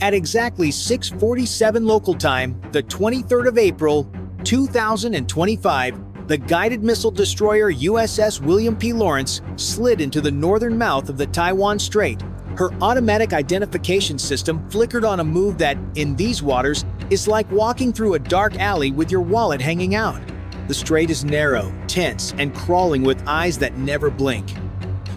At exactly 6:47 local time, the 23rd of April, 2025, the guided missile destroyer USS William P. Lawrence slid into the northern mouth of the Taiwan Strait. Her automatic identification system flickered on a move that, in these waters, is like walking through a dark alley with your wallet hanging out. The strait is narrow, tense, and crawling with eyes that never blink.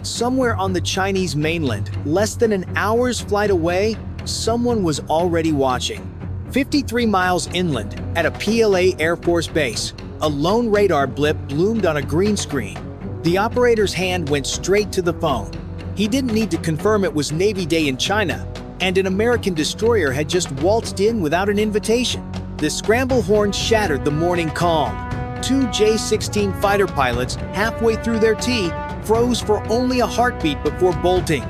Somewhere on the Chinese mainland, less than an hour's flight away, someone was already watching. 53 miles inland, at a PLA Air Force base, a lone radar blip bloomed on a green screen. The operator's hand went straight to the phone. He didn't need to confirm it was Navy Day in China, and an American destroyer had just waltzed in without an invitation. The scramble horn shattered the morning calm. Two J-16 fighter pilots, halfway through their tea, froze for only a heartbeat before bolting.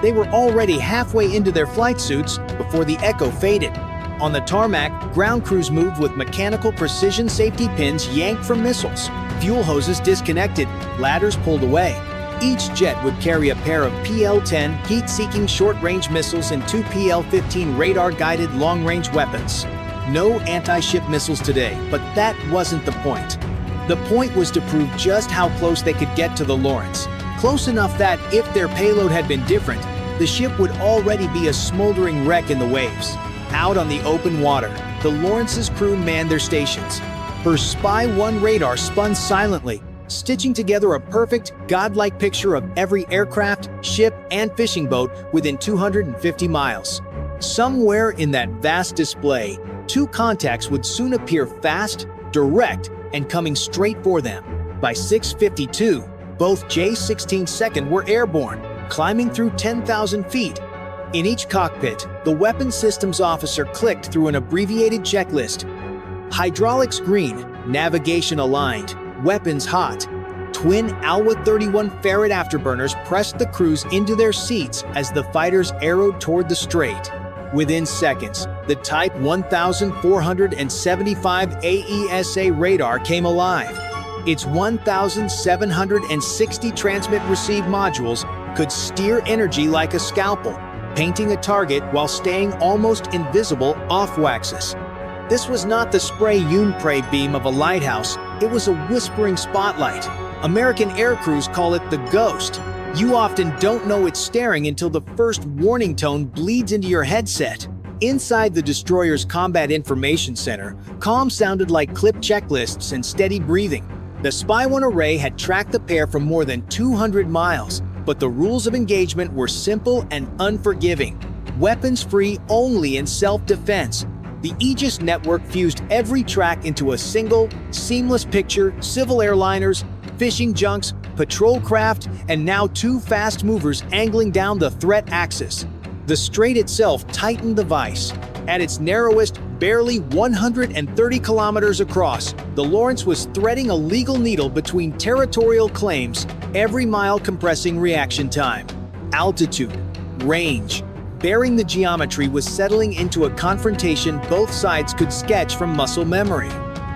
They were already halfway into their flight suits before the echo faded. On the tarmac, ground crews moved with mechanical precision safety pins yanked from missiles, fuel hoses disconnected, ladders pulled away. Each jet would carry a pair of PL-10 heat-seeking short-range missiles and two PL-15 radar-guided long-range weapons. No anti-ship missiles today, but that wasn't the point. The point was to prove just how close they could get to the Lawrence. Close enough that, if their payload had been different, the ship would already be a smoldering wreck in the waves. Out on the open water, the Lawrence's crew manned their stations. Her Spy 1 radar spun silently, stitching together a perfect, godlike picture of every aircraft, ship, and fishing boat within 250 miles. Somewhere in that vast display, two contacts would soon appear fast, direct, and coming straight for them. By 6:52, both J-16 second were airborne, climbing through 10,000 feet. In each cockpit, the weapons systems officer clicked through an abbreviated checklist. Hydraulics green, navigation aligned, weapons hot. Twin Alwa 31 Ferret afterburners pressed the crews into their seats as the fighters arrowed toward the strait. Within seconds, the Type 1475 AESA radar came alive. Its 1,760 transmit-receive modules could steer energy like a scalpel, painting a target while staying almost invisible off-axis. This was not the spray-une-pray beam of a lighthouse, it was a whispering spotlight. American air crews call it the ghost. You often don't know it's staring until the first warning tone bleeds into your headset. Inside the destroyer's Combat Information Center, comms sounded like clipped checklists and steady breathing. The Spy 1 array had tracked the pair for more than 200 miles, but the rules of engagement were simple and unforgiving. Weapons-free only in self-defense. The Aegis network fused every track into a single, seamless picture: civil airliners, fishing junks, patrol craft, and now two fast movers angling down the threat axis. The strait itself tightened the vise. At its narrowest, barely 130 kilometers across, the Lawrence was threading a legal needle between territorial claims, every mile compressing reaction time. Altitude, range, bearing the geometry was settling into a confrontation both sides could sketch from muscle memory.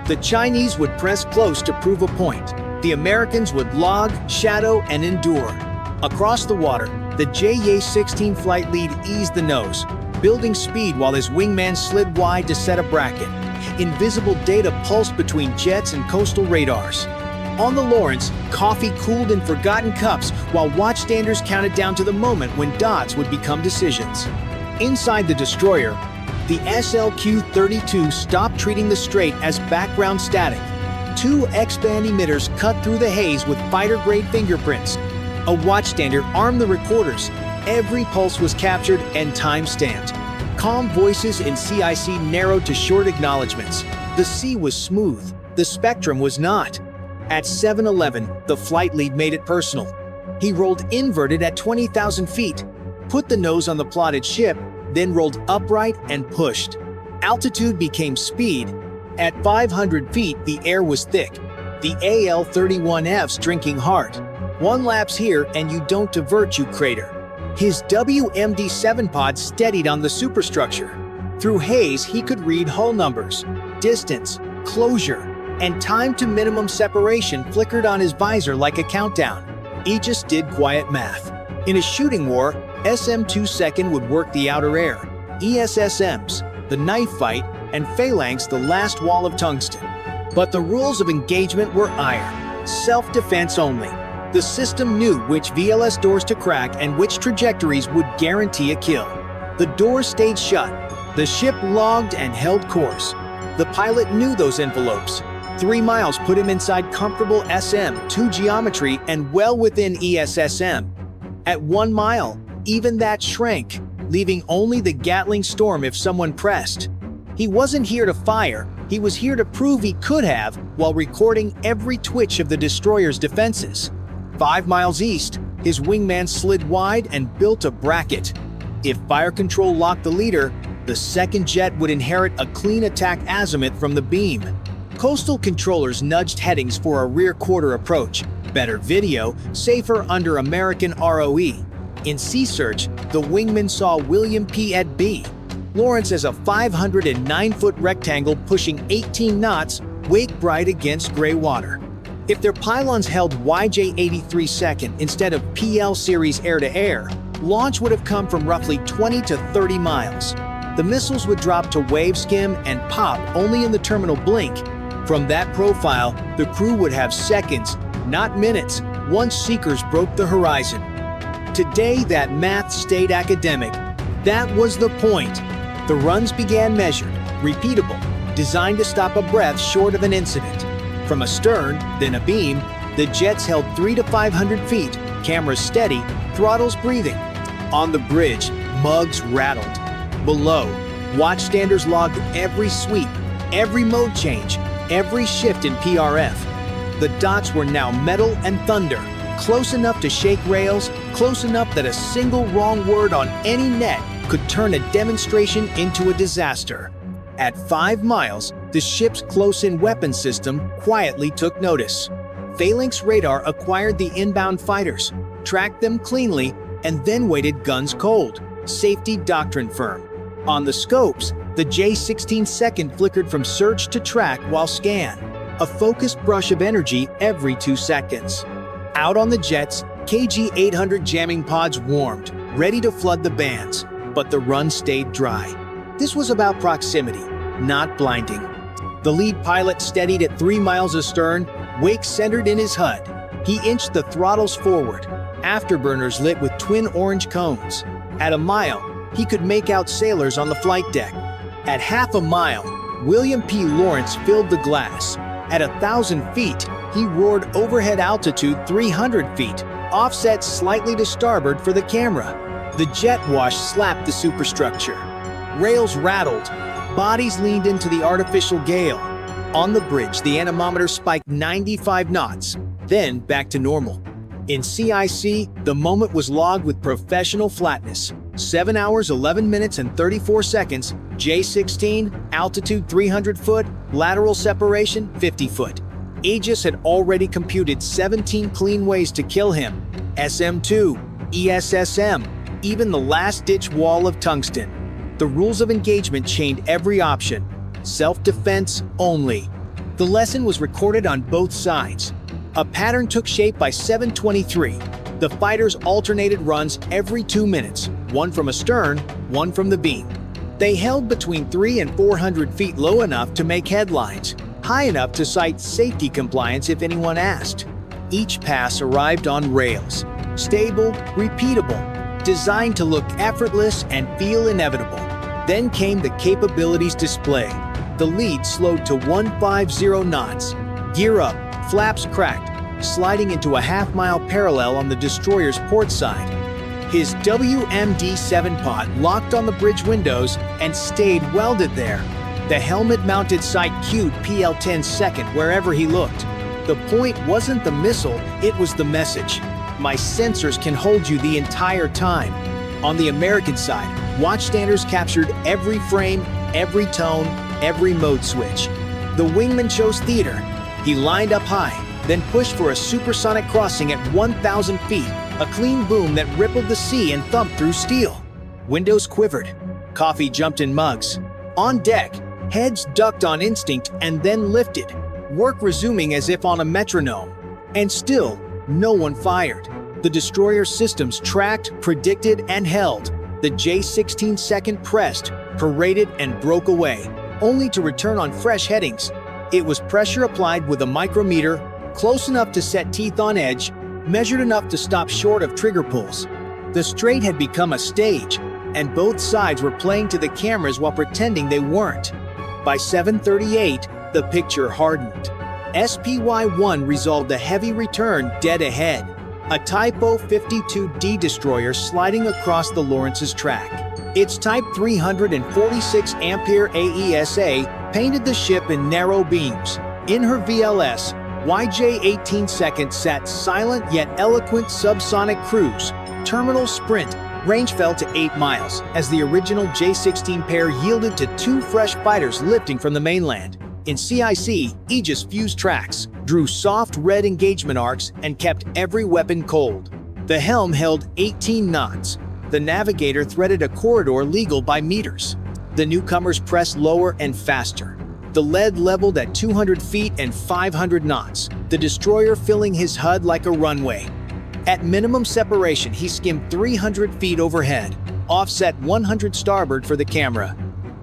The Chinese would press close to prove a point. The Americans would log, shadow, and endure. Across the water, the J-16 flight lead eased the nose, building speed while his wingman slid wide to set a bracket. Invisible data pulsed between jets and coastal radars. On the Lawrence, coffee cooled in forgotten cups while watchstanders counted down to the moment when dots would become decisions. Inside the destroyer, the SLQ-32 stopped treating the strait as background static. Two X-band emitters cut through the haze with fighter-grade fingerprints. A watchstander armed the recorders. Every pulse was captured and time-stamped. Calm voices in CIC narrowed to short acknowledgments. The sea was smooth. The spectrum was not. At 7:11, the flight lead made it personal. He rolled inverted at 20,000 feet, put the nose on the plotted ship, then rolled upright and pushed. Altitude became speed. At 500 feet, the air was thick. The AL-31F's drinking hard. One lapse here and you don't divert, you crater. His WMD-7 pod steadied on the superstructure. Through haze, he could read hull numbers, distance, closure, and time to minimum separation flickered on his visor like a countdown. Aegis did quiet math. In a shooting war, SM-2 second would work the outer air. ESSMs, the knife fight, and phalanx, the last wall of tungsten. But the rules of engagement were iron, self-defense only. The system knew which VLS doors to crack and which trajectories would guarantee a kill. The doors stayed shut. The ship logged and held course. The pilot knew those envelopes. 3 miles put him inside comfortable SM-2 geometry and well within ESSM. At 1 mile, even that shrank, leaving only the Gatling storm if someone pressed. He wasn't here to fire, he was here to prove he could have while recording every twitch of the destroyer's defenses. 5 miles east, his wingman slid wide and built a bracket. If fire control locked the leader, the second jet would inherit a clean attack azimuth from the beam. Coastal controllers nudged headings for a rear quarter approach. Better video, safer under American ROE. In Sea Search, the wingman saw William P. at B. Lawrence as a 509-foot rectangle pushing 18 knots, wake bright against gray water. If their pylons held YJ-83 second instead of PL series air-to-air, launch would have come from roughly 20 to 30 miles. The missiles would drop to wave skim and pop only in the terminal blink. From that profile, the crew would have seconds, not minutes, once seekers broke the horizon. Today, that math stayed academic. That was the point. The runs began measured, repeatable, designed to stop a breath short of an incident. From a stern, then a beam, the jets held 300 to 500 feet, cameras steady, throttles breathing. On the bridge, mugs rattled. Below, watchstanders logged every sweep, every mode change, every shift in PRF. The dots were now metal and thunder, close enough to shake rails, close enough that a single wrong word on any net could turn a demonstration into a disaster. At 5 miles, the ship's close-in weapon system quietly took notice. Phalanx radar acquired the inbound fighters, tracked them cleanly, and then waited guns cold. Safety doctrine firm. On the scopes, the J-16 second flickered from search to track while scan, a focused brush of energy every 2 seconds. Out on the jets, KG-800 jamming pods warmed, ready to flood the bands, but the run stayed dry. This was about proximity, not blinding. The lead pilot steadied at 3 miles astern, wake centered in his HUD. He inched the throttles forward, afterburners lit with twin orange cones. At a mile, he could make out sailors on the flight deck. At half a mile, William P. Lawrence filled the glass. At 1,000 feet, he roared overhead altitude 300 feet, offset slightly to starboard for the camera. The jet wash slapped the superstructure. Rails rattled. Bodies leaned into the artificial gale. On the bridge, the anemometer spiked 95 knots, then back to normal. In CIC, the moment was logged with professional flatness. 7 hours, 11 minutes, and 34 seconds, J-16, altitude 300 foot, lateral separation 50 foot. Aegis had already computed 17 clean ways to kill him. SM-2, ESSM, even the last-ditch wall of tungsten. The rules of engagement chained every option. Self-defense only. The lesson was recorded on both sides. A pattern took shape by 7:23. The fighters alternated runs every 2 minutes, one from astern, one from the beam. They held between 300 and 400 feet low enough to make headlines, high enough to cite safety compliance if anyone asked. Each pass arrived on rails, stable, repeatable, designed to look effortless and feel inevitable. Then came the capabilities display. The lead slowed to 150 knots. Gear up, flaps cracked, sliding into a half-mile parallel on the destroyer's port side. His WMD-7 pod locked on the bridge windows and stayed welded there. The helmet-mounted sight cued PL-10 second wherever he looked. The point wasn't the missile, it was the message. My sensors can hold you the entire time. On the American side, watchstanders captured every frame, every tone, every mode switch. The wingman chose theater. He lined up high, then pushed for a supersonic crossing at 1,000 feet, a clean boom that rippled the sea and thumped through steel. Windows quivered. Coffee jumped in mugs. On deck, heads ducked on instinct and then lifted, work resuming as if on a metronome. And still, no one fired. The destroyer systems tracked, predicted, and held. The J-16 second pressed, paraded, and broke away, only to return on fresh headings. It was pressure applied with a micrometer, close enough to set teeth on edge, measured enough to stop short of trigger pulls. The strait had become a stage, and both sides were playing to the cameras while pretending they weren't. By 7:38, the picture hardened. SPY-1 resolved a heavy return dead ahead, a Type 052D destroyer sliding across the Lawrence's track. Its Type 346 Ampere AESA painted the ship in narrow beams. In her VLS, YJ-18 second sat silent yet eloquent subsonic cruise. Terminal sprint. Range fell to 8 miles as the original J-16 pair yielded to 2 fresh fighters lifting from the mainland. In CIC, Aegis fused tracks, drew soft red engagement arcs, and kept every weapon cold. The helm held 18 knots. The navigator threaded a corridor legal by meters. The newcomers pressed lower and faster. The lead leveled at 200 feet and 500 knots, the destroyer filling his HUD like a runway. At minimum separation, he skimmed 300 feet overhead, offset 100 starboard for the camera.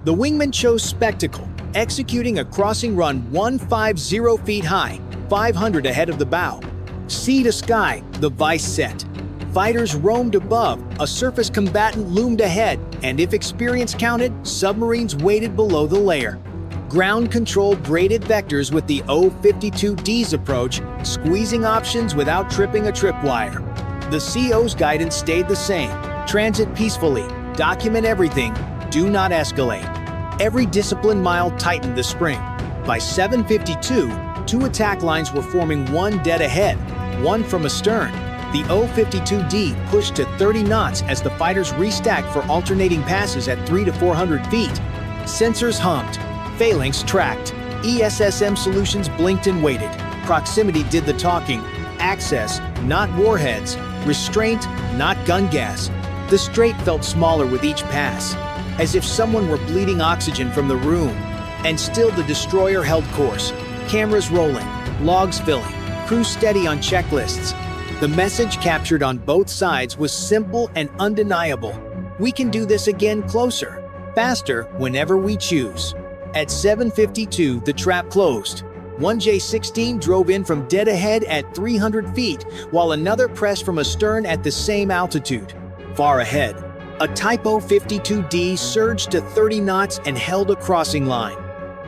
The wingman chose spectacle, executing a crossing run 150 feet high, 500 ahead of the bow. Sea to sky, the vice set. Fighters roamed above, a surface combatant loomed ahead, and if experience counted, submarines waited below the layer. Ground control braided vectors with the O-52D's approach, squeezing options without tripping a tripwire. The CO's guidance stayed the same. Transit peacefully, document everything, do not escalate. Every discipline mile tightened the spring. By 7:52, 2 attack lines were forming, one dead ahead, one from astern. The O-52D pushed to 30 knots as the fighters restacked for alternating passes at 300 to 400 feet. Sensors hummed. Phalanx tracked. ESSM solutions blinked and waited. Proximity did the talking. Access, not warheads. Restraint, not gun gas. The strait felt smaller with each pass, as if someone were bleeding oxygen from the room. And still the destroyer held course. Cameras rolling, logs filling, crew steady on checklists. The message captured on both sides was simple and undeniable. We can do this again closer, faster, whenever we choose. At 7:52, the trap closed. One J-16 drove in from dead ahead at 300 feet, while another pressed from astern at the same altitude. Far ahead, a Type 052D surged to 30 knots and held a crossing line.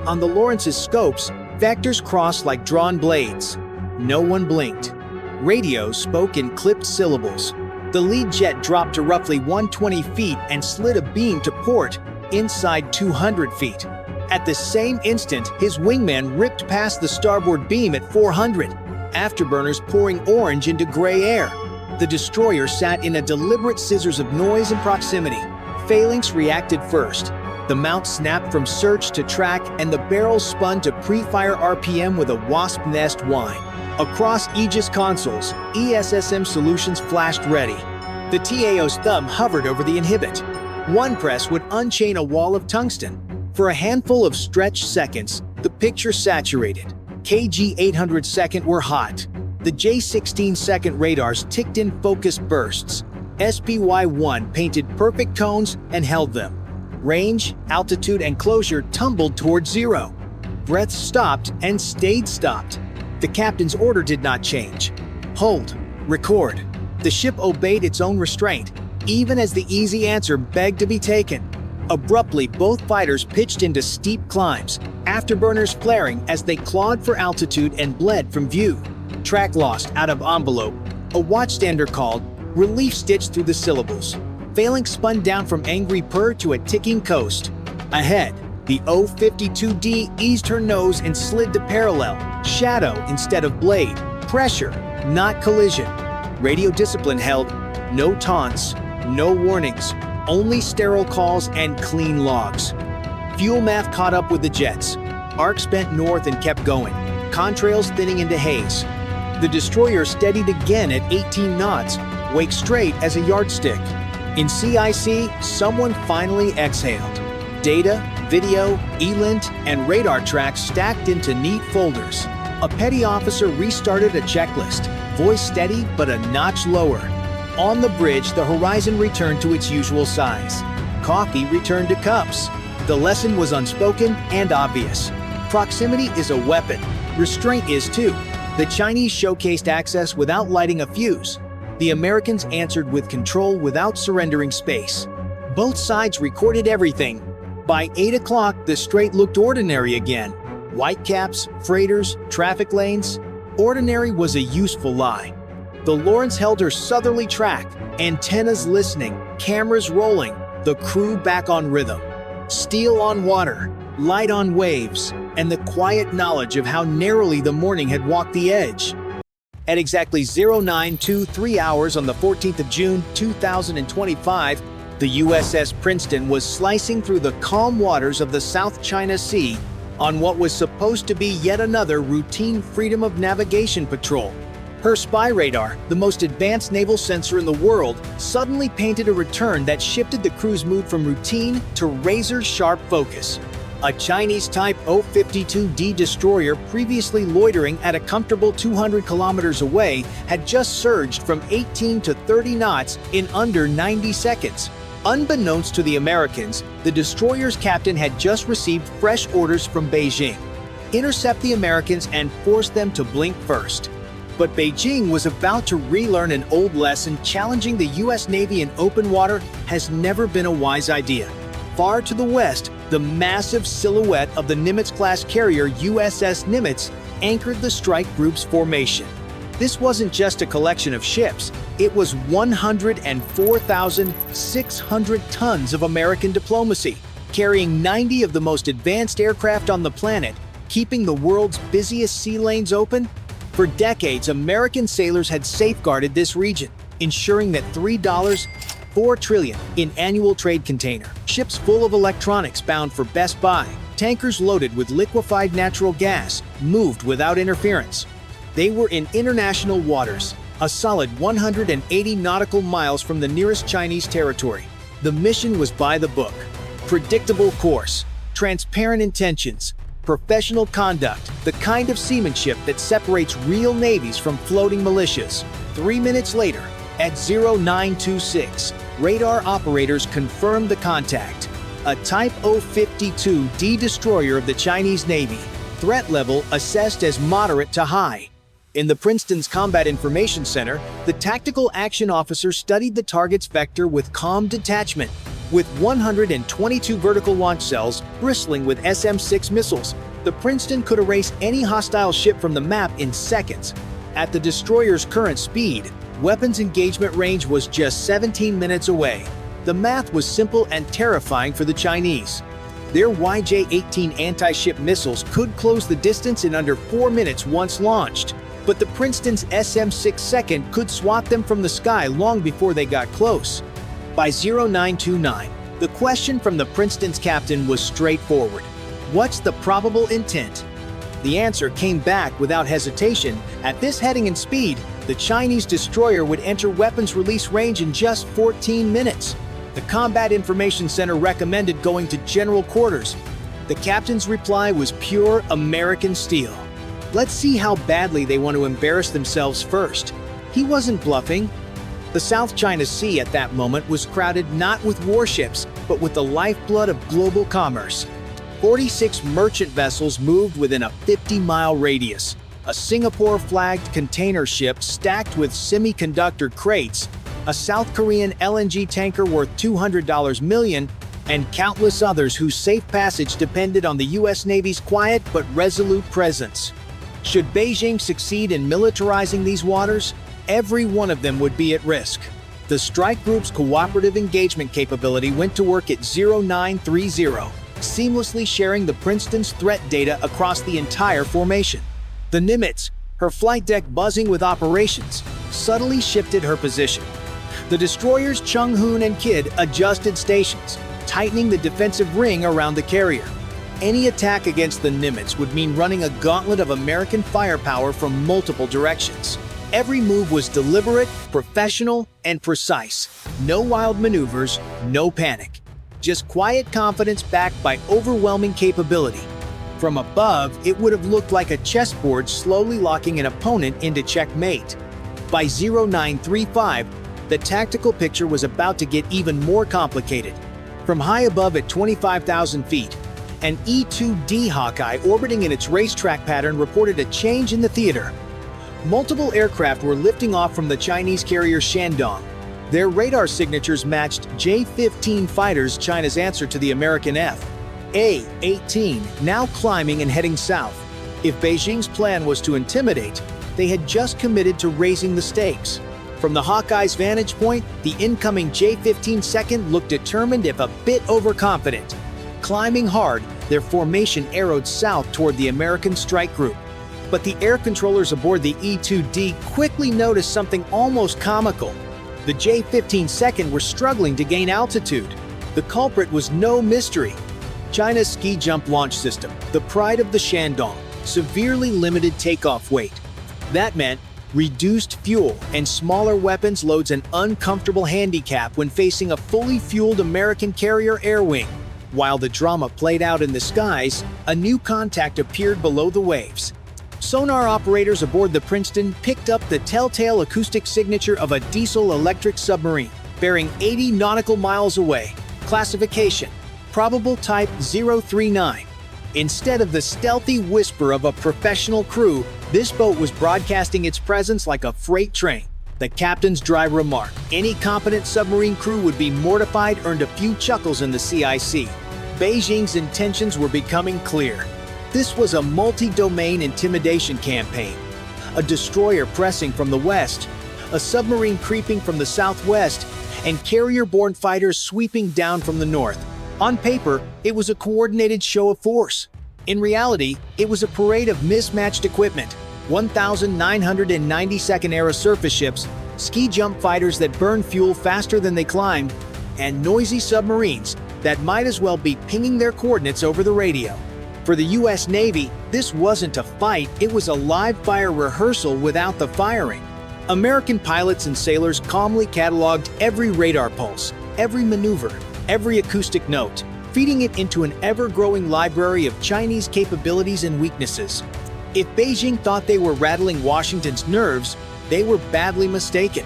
On the Lawrence's scopes, vectors crossed like drawn blades. No one blinked. Radio spoke in clipped syllables. The lead jet dropped to roughly 120 feet and slid a beam to port, inside 200 feet. At the same instant, his wingman ripped past the starboard beam at 400, afterburners pouring orange into gray air. The destroyer sat in a deliberate scissors of noise and proximity. Phalanx reacted first. The mount snapped from search to track, and the barrels spun to pre-fire RPM with a wasp nest whine. Across Aegis consoles, ESSM solutions flashed ready. The TAO's thumb hovered over the inhibit. One press would unchain a wall of tungsten. For a handful of stretched seconds, the picture saturated. KG 800 second were hot. The J-16 second radars ticked in focus bursts. SPY-1 painted perfect cones and held them. Range, altitude, and closure tumbled towards zero. Breaths stopped and stayed stopped. The captain's order did not change. Hold. Record. The ship obeyed its own restraint, even as the easy answer begged to be taken. Abruptly, both fighters pitched into steep climbs, afterburners flaring as they clawed for altitude and bled from view. Track lost out of envelope. A watchstander called, relief stitched through the syllables. Phalanx spun down from angry purr to a ticking coast. Ahead, the O-52D eased her nose and slid to parallel, shadow instead of blade, pressure, not collision. Radio discipline held, no taunts, no warnings, only sterile calls and clean logs. Fuel math caught up with the jets. Arcs bent north and kept going, contrails thinning into haze. The destroyer steadied again at 18 knots, wake straight as a yardstick. In CIC, someone finally exhaled. Data, video, ELINT, and radar tracks stacked into neat folders. A petty officer restarted a checklist, voice steady but a notch lower. On the bridge, the horizon returned to its usual size. Coffee returned to cups. The lesson was unspoken and obvious. Proximity is a weapon. Restraint is too. The Chinese showcased access without lighting a fuse. The Americans answered with control without surrendering space. Both sides recorded everything. By 8 o'clock, the strait looked ordinary again. Whitecaps, freighters, traffic lanes. Ordinary was a useful lie. The Lawrence held her southerly track, antennas listening, cameras rolling, the crew back on rhythm. Steel on water, light on waves, and the quiet knowledge of how narrowly the morning had walked the edge. At exactly 0923 hours on the 14th of June 2025, the USS Princeton was slicing through the calm waters of the South China Sea on what was supposed to be yet another routine freedom of navigation patrol. Her spy radar, the most advanced naval sensor in the world, suddenly painted a return that shifted the crew's mood from routine to razor-sharp focus. A Chinese Type 052D destroyer previously loitering at a comfortable 200 kilometers away had just surged from 18 to 30 knots in under 90 seconds. Unbeknownst to the Americans, the destroyer's captain had just received fresh orders from Beijing. Intercept the Americans and force them to blink first. But Beijing was about to relearn an old lesson. Challenging the US Navy in open water has never been a wise idea. Far to the west, the massive silhouette of the Nimitz-class carrier USS Nimitz anchored the strike group's formation. This wasn't just a collection of ships, it was 104,600 tons of American diplomacy, carrying 90 of the most advanced aircraft on the planet, keeping the world's busiest sea lanes open. For decades, American sailors had safeguarded this region, ensuring that $4 trillion in annual trade container, ships full of electronics bound for Best Buy, tankers loaded with liquefied natural gas, moved without interference. They were in international waters, a solid 180 nautical miles from the nearest Chinese territory. The mission was by the book. Predictable course, transparent intentions, professional conduct, the kind of seamanship that separates real navies from floating militias. 3 minutes later, at 0926, radar operators confirmed the contact. A Type 052D destroyer of the Chinese Navy, threat level assessed as moderate to high. In the Princeton's Combat Information Center, the tactical action officer studied the target's vector with calm detachment. With 122 vertical launch cells bristling with SM-6 missiles, the Princeton could erase any hostile ship from the map in seconds. At the destroyer's current speed, weapons engagement range was just 17 minutes away. The math was simple and terrifying for the Chinese. Their YJ-18 anti-ship missiles could close the distance in under 4 minutes once launched. But the Princeton's SM-6 second could swat them from the sky long before they got close. By 0929, the question from the Princeton's captain was straightforward. What's the probable intent? The answer came back without hesitation. At this heading and speed, the Chinese destroyer would enter weapons release range in just 14 minutes. The Combat Information Center recommended going to general quarters. The captain's reply was pure American steel. Let's see how badly they want to embarrass themselves first. He wasn't bluffing. The South China Sea at that moment was crowded not with warships, but with the lifeblood of global commerce. 46 merchant vessels moved within a 50-mile radius. A Singapore-flagged container ship stacked with semiconductor crates, a South Korean LNG tanker worth $200 million, and countless others whose safe passage depended on the U.S. Navy's quiet but resolute presence. Should Beijing succeed in militarizing these waters, every one of them would be at risk. The strike group's cooperative engagement capability went to work at 0930, seamlessly sharing the Princeton's threat data across the entire formation. The Nimitz, her flight deck buzzing with operations, subtly shifted her position. The destroyers Chung Hoon and Kidd adjusted stations, tightening the defensive ring around the carrier. Any attack against the Nimitz would mean running a gauntlet of American firepower from multiple directions. Every move was deliberate, professional, and precise. No wild maneuvers, no panic. Just quiet confidence backed by overwhelming capability. From above, it would have looked like a chessboard slowly locking an opponent into checkmate. By 0935, the tactical picture was about to get even more complicated. From high above at 25,000 feet, an E-2D Hawkeye orbiting in its racetrack pattern reported a change in the theater. Multiple aircraft were lifting off from the Chinese carrier Shandong. Their radar signatures matched J-15 fighters, China's answer to the American F/A-18, now climbing and heading south. If Beijing's plan was to intimidate, they had just committed to raising the stakes. From the Hawkeye's vantage point, the incoming J-15 second looked determined if a bit overconfident. Climbing hard, their formation arrowed south toward the American strike group. But the air controllers aboard the E-2D quickly noticed something almost comical. The J-15 second were struggling to gain altitude. The culprit was no mystery. China's ski jump launch system, the pride of the Shandong, severely limited takeoff weight. That meant reduced fuel and smaller weapons loads, an uncomfortable handicap when facing a fully fueled American carrier air wing. While the drama played out in the skies, a new contact appeared below the waves. Sonar operators aboard the Princeton picked up the telltale acoustic signature of a diesel-electric submarine, bearing 80 nautical miles away. Classification: probable type 039. Instead of the stealthy whisper of a professional crew, this boat was broadcasting its presence like a freight train. The captain's dry remark, "Any competent submarine crew would be mortified," earned a few chuckles in the CIC. Beijing's intentions were becoming clear. This was a multi-domain intimidation campaign. A destroyer pressing from the west, a submarine creeping from the southwest, and carrier-borne fighters sweeping down from the north. On paper, it was a coordinated show of force. In reality, it was a parade of mismatched equipment. 1,992nd-era surface ships, ski jump fighters that burned fuel faster than they climbed, and noisy submarines that might as well be pinging their coordinates over the radio. For the U.S. Navy, this wasn't a fight, it was a live-fire rehearsal without the firing. American pilots and sailors calmly cataloged every radar pulse, every maneuver, every acoustic note, feeding it into an ever-growing library of Chinese capabilities and weaknesses. If Beijing thought they were rattling Washington's nerves, they were badly mistaken.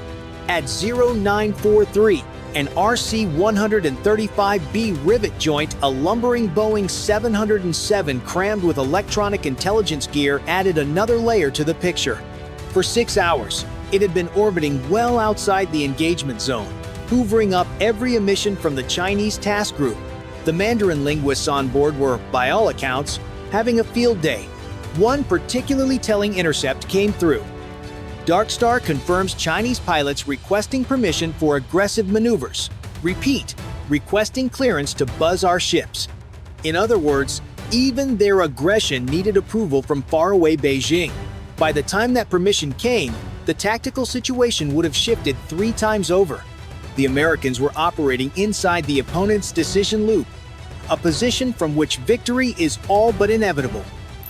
At 0943, an RC-135B rivet joint, a lumbering Boeing 707 crammed with electronic intelligence gear, added another layer to the picture. For 6 hours, it had been orbiting well outside the engagement zone, hoovering up every emission from the Chinese task group. The Mandarin linguists on board were, by all accounts, having a field day. One particularly telling intercept came through. Dark Star confirms Chinese pilots requesting permission for aggressive maneuvers. Repeat, requesting clearance to buzz our ships. In other words, even their aggression needed approval from faraway Beijing. By the time that permission came, the tactical situation would have shifted 3 times over. The Americans were operating inside the opponent's decision loop, a position from which victory is all but inevitable.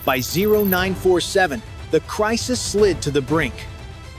By 0947, the crisis slid to the brink.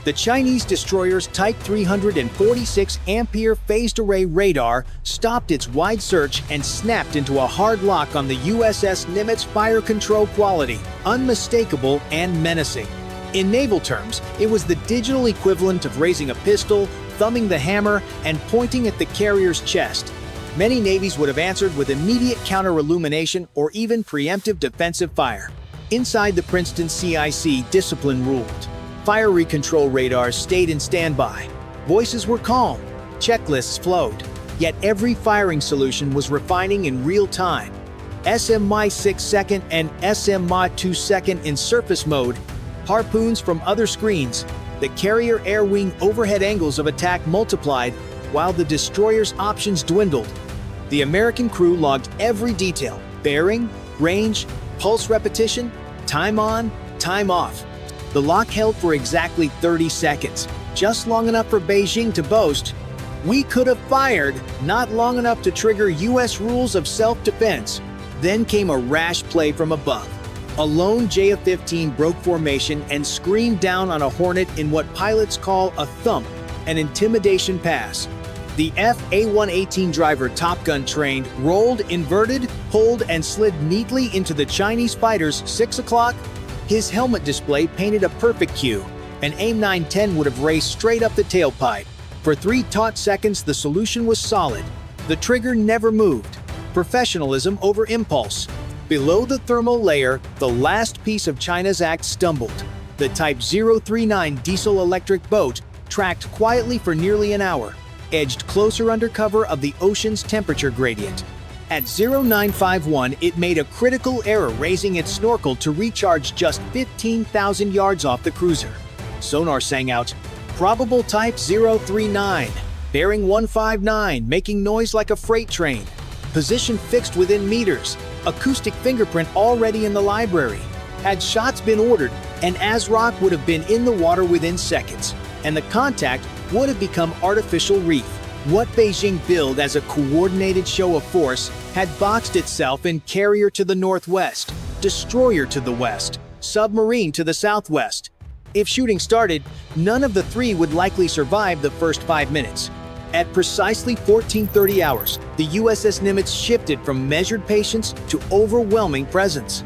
The Chinese destroyer's Type 346 Ampere phased array radar stopped its wide search and snapped into a hard lock on the USS Nimitz fire control quality, unmistakable and menacing. In naval terms, it was the digital equivalent of raising a pistol, thumbing the hammer, and pointing at the carrier's chest. Many navies would have answered with immediate counter-illumination or even preemptive defensive fire. Inside the Princeton CIC, discipline ruled. Fiery control radars stayed in standby. Voices were calm. Checklists flowed. Yet every firing solution was refining in real time. SMI 6-second and SMI 2-second in surface mode. Harpoons from other screens. The carrier air wing overhead angles of attack multiplied, while the destroyer's options dwindled. The American crew logged every detail: bearing, range, pulse repetition, time on, time off. The lock held for exactly 30 seconds, just long enough for Beijing to boast, "We could have fired, not long enough to trigger U.S. rules of self-defense." Then came a rash play from above. A lone J-15 broke formation and screamed down on a Hornet in what pilots call a thump, an intimidation pass. The F/A-118 driver, Top Gun trained, rolled, inverted, pulled, and slid neatly into the Chinese fighter's 6 o'clock. His helmet display painted a perfect cue. An AIM 910 would have raced straight up the tailpipe. For 3 taut seconds, the solution was solid. The trigger never moved. Professionalism over impulse. Below the thermal layer, the last piece of China's act stumbled. The Type 039 diesel-electric boat tracked quietly for nearly an hour, edged closer under cover of the ocean's temperature gradient. At 0951, it made a critical error, raising its snorkel to recharge just 15,000 yards off the cruiser. Sonar sang out, "Probable Type 039, bearing 159, making noise like a freight train. Position fixed within meters, acoustic fingerprint already in the library." Had shots been ordered, an ASROC would have been in the water within seconds, and the contact would have become artificial reef. What Beijing billed as a coordinated show of force had boxed itself in carrier to the northwest, destroyer to the west, submarine to the southwest. If shooting started, none of the 3 would likely survive the first 5 minutes. At precisely 14:30 hours, the USS Nimitz shifted from measured patience to overwhelming presence.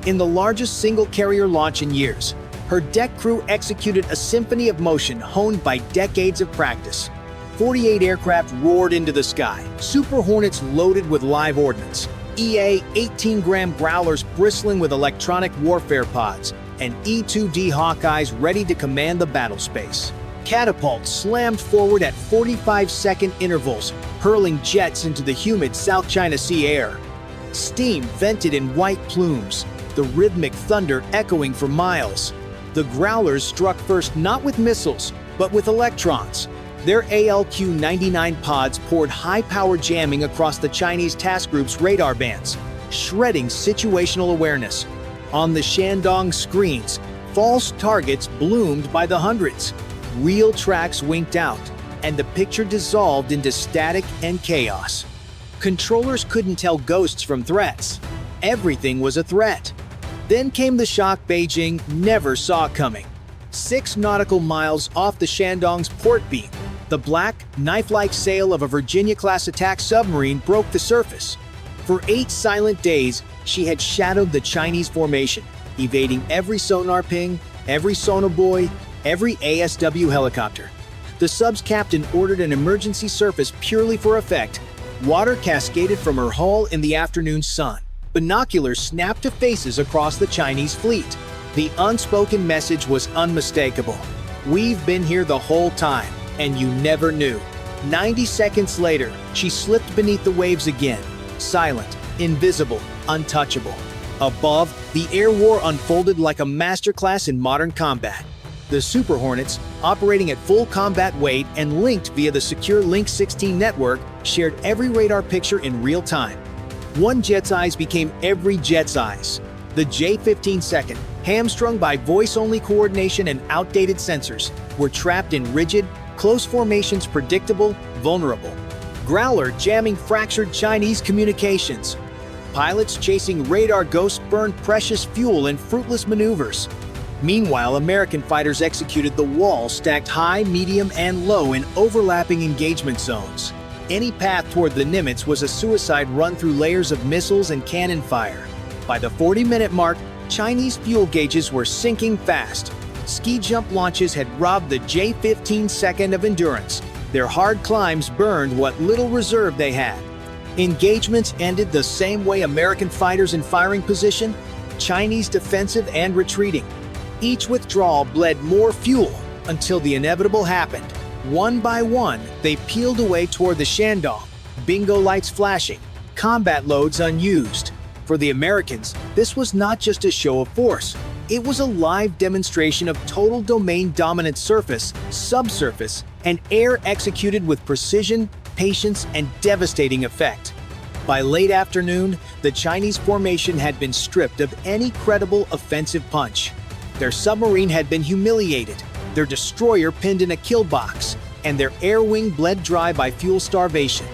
In the largest single carrier launch in years, her deck crew executed a symphony of motion honed by decades of practice. 48 aircraft roared into the sky, Super Hornets loaded with live ordnance, EA 18-gram Growlers bristling with electronic warfare pods, and E-2D Hawkeyes ready to command the battle space. Catapults slammed forward at 45-second intervals, hurling jets into the humid South China Sea air. Steam vented in white plumes, the rhythmic thunder echoing for miles. The Growlers struck first not with missiles, but with electrons. Their ALQ-99 pods poured high-power jamming across the Chinese task group's radar bands, shredding situational awareness. On the Shandong screens, false targets bloomed by the hundreds. Real tracks winked out, and the picture dissolved into static and chaos. Controllers couldn't tell ghosts from threats. Everything was a threat. Then came the shock Beijing never saw coming. 6 nautical miles off the Shandong's port beam, the black, knife-like sail of a Virginia-class attack submarine broke the surface. For 8 silent days, she had shadowed the Chinese formation, evading every sonar ping, every sonobuoy, every ASW helicopter. The sub's captain ordered an emergency surface purely for effect. Water cascaded from her hull in the afternoon sun. Binoculars snapped to faces across the Chinese fleet. The unspoken message was unmistakable. "We've been here the whole time, and you never knew." 90 seconds later, she slipped beneath the waves again, silent, invisible, untouchable. Above, the air war unfolded like a masterclass in modern combat. The Super Hornets, operating at full combat weight and linked via the secure Link 16 network, shared every radar picture in real time. One jet's eyes became every jet's eyes. The J-15 hamstrung by voice-only coordination and outdated sensors, were trapped in rigid, close formations, predictable, vulnerable. Growler jamming fractured Chinese communications. Pilots chasing radar ghosts burned precious fuel in fruitless maneuvers. Meanwhile, American fighters executed the wall stacked high, medium, and low in overlapping engagement zones. Any path toward the Nimitz was a suicide run through layers of missiles and cannon fire. By the 40-minute mark, Chinese fuel gauges were sinking fast. Ski jump launches had robbed the J-15 of endurance. Their hard climbs burned what little reserve they had. Engagements ended the same way: American fighters in firing position, Chinese defensive and retreating. Each withdrawal bled more fuel until the inevitable happened. One by one, they peeled away toward the Shandong, bingo lights flashing, combat loads unused. For the Americans, this was not just a show of force. It was a live demonstration of total domain dominant surface, subsurface, and air executed with precision, patience, and devastating effect. By late afternoon, the Chinese formation had been stripped of any credible offensive punch. Their submarine had been humiliated, their destroyer pinned in a kill box, and their air wing bled dry by fuel starvation.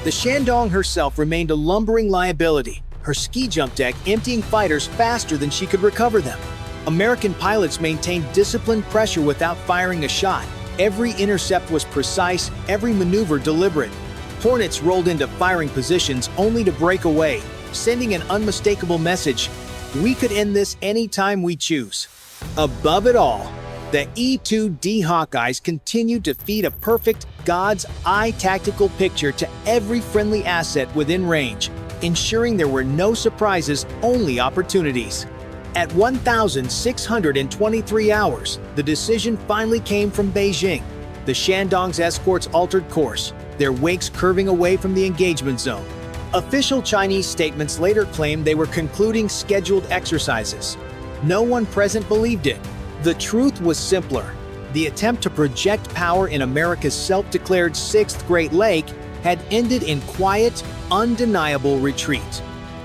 The Shandong herself remained a lumbering liability, her ski jump deck emptying fighters faster than she could recover them. American pilots maintained disciplined pressure without firing a shot. Every intercept was precise, every maneuver deliberate. Hornets rolled into firing positions only to break away, sending an unmistakable message: we could end this anytime we choose. Above it all, the E-2D Hawkeyes continued to feed a perfect, God's eye tactical picture to every friendly asset within range, ensuring there were no surprises, only opportunities. At 1,623 hours, the decision finally came from Beijing. The Shandong's escorts altered course, their wakes curving away from the engagement zone. Official Chinese statements later claimed they were concluding scheduled exercises. No one present believed it. The truth was simpler. The attempt to project power in America's self-declared Sixth Great Lake had ended in quiet, undeniable retreat.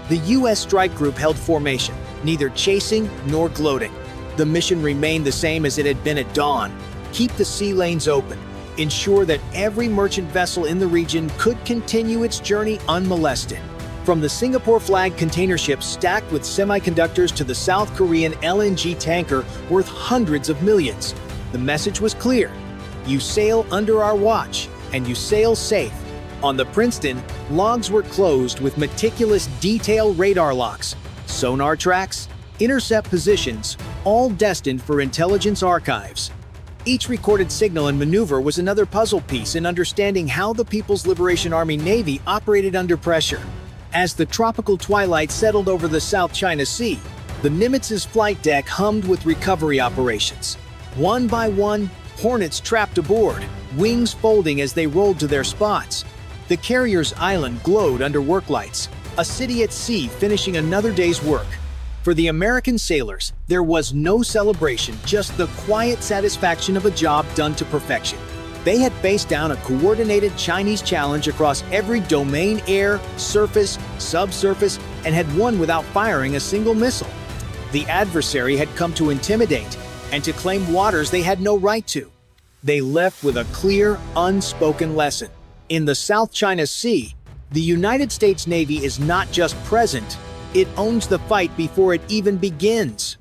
The U.S. strike group held formation, neither chasing nor gloating. The mission remained the same as it had been at dawn: keep the sea lanes open, ensure that every merchant vessel in the region could continue its journey unmolested. From the Singapore-flagged container ship stacked with semiconductors to the South Korean LNG tanker worth hundreds of millions, the message was clear: you sail under our watch, and you sail safe. On the Princeton, logs were closed with meticulous detail radar locks, sonar tracks, intercept positions, all destined for intelligence archives. Each recorded signal and maneuver was another puzzle piece in understanding how the People's Liberation Army Navy operated under pressure. As the tropical twilight settled over the South China Sea, the Nimitz's flight deck hummed with recovery operations. One by one, Hornets trapped aboard, wings folding as they rolled to their spots. The carrier's island glowed under work lights, a city at sea finishing another day's work. For the American sailors, there was no celebration, just the quiet satisfaction of a job done to perfection. They had faced down a coordinated Chinese challenge across every domain: air, surface, subsurface, and had won without firing a single missile. The adversary had come to intimidate and to claim waters they had no right to. They left with a clear, unspoken lesson. In the South China Sea, the United States Navy is not just present, it owns the fight before it even begins.